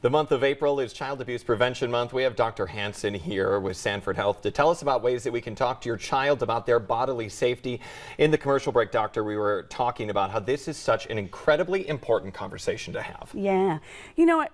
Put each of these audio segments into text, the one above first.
The month of April is Child Abuse Prevention Month. We have Dr. Hansen here with Sanford Health to tell us about ways that we can talk to your child about their bodily safety. In the commercial break, Doctor, we were talking about how this is such an incredibly important conversation to have. Yeah. You know,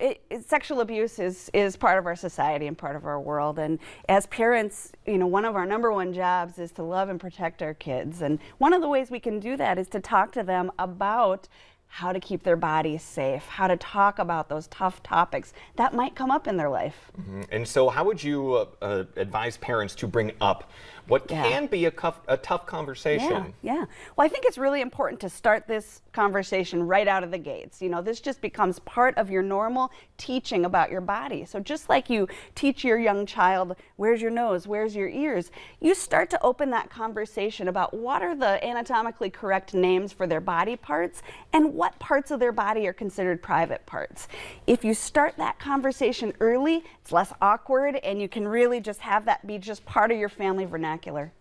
sexual abuse is part of our society and part of our world. And as parents, you know, one of our #1 jobs is to love and protect our kids. And one of the ways we can do that is to talk to them about how to keep their bodies safe, how to talk about those tough topics that might come up in their life. And so how would you advise parents to bring up what can be a tough conversation? Yeah. Well, I think it's really important to start this conversation right out of the gates. You know, this just becomes part of your normal teaching about your body. So just like you teach your young child, where's your nose, where's your ears, you start to open that conversation about what are the anatomically correct names for their body parts and what parts of their body are considered private parts. If you start that conversation early, it's less awkward and you can really just have that be just part of your family vernacular.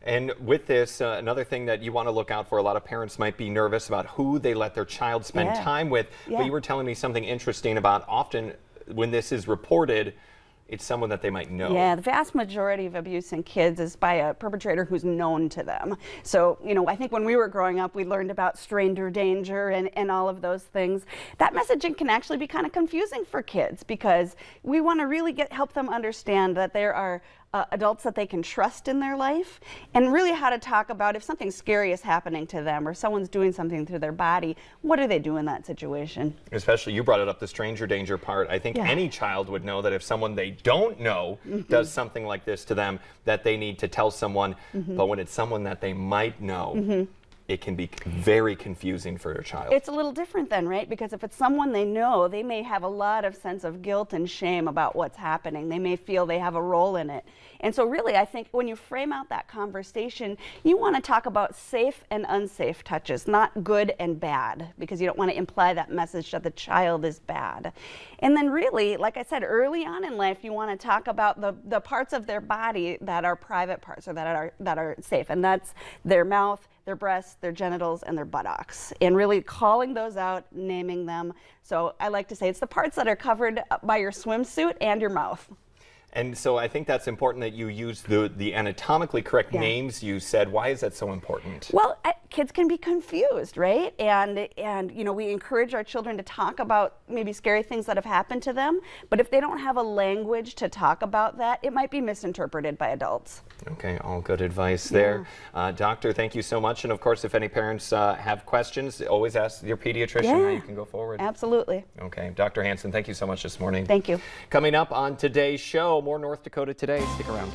And with this, another thing that you want to look out for, a lot of parents might be nervous about who they let their child spend time with. But you were telling me something interesting about often when this is reported, it's someone that they might know. Yeah, the vast majority of abuse in kids is by a perpetrator who's known to them. So, you know, I think when we were growing up, we learned about stranger danger and all of those things. That messaging can actually be kind of confusing for kids because we want to really help them understand that there are adults that they can trust in their life, and really how to talk about if something scary is happening to them or someone's doing something to their body, what do they do in that situation? Especially, you brought it up, the stranger danger part. I think any child would know that if someone they don't know does something like this to them, that they need to tell someone. But when it's someone that they might know, it can be very confusing for your child. It's a little different then, right? Because if it's someone they know, they may have a lot of sense of guilt and shame about what's happening. They may feel they have a role in it. And so really, I think when you frame out that conversation, you want to talk about safe and unsafe touches, not good and bad, because you don't want to imply that message that the child is bad. And then really, like I said, early on in life, you want to talk about the parts of their body that are private parts or that are safe. And that's their mouth, their breasts, their genitals, and their buttocks, and really calling those out, naming them. So I like to say it's the parts that are covered by your swimsuit and your mouth. And so I think that's important that you use the anatomically correct names you said. Why is that so important? Well, kids can be confused, right? And you know, we encourage our children to talk about maybe scary things that have happened to them, but if they don't have a language to talk about that, it might be misinterpreted by adults. Okay, all good advice there. Doctor, thank you so much. And of course, if any parents have questions, always ask your pediatrician how you can go forward. Absolutely. Okay, Dr. Hansen, thank you so much this morning. Thank you. Coming up on today's show, more North Dakota Today. Stick around.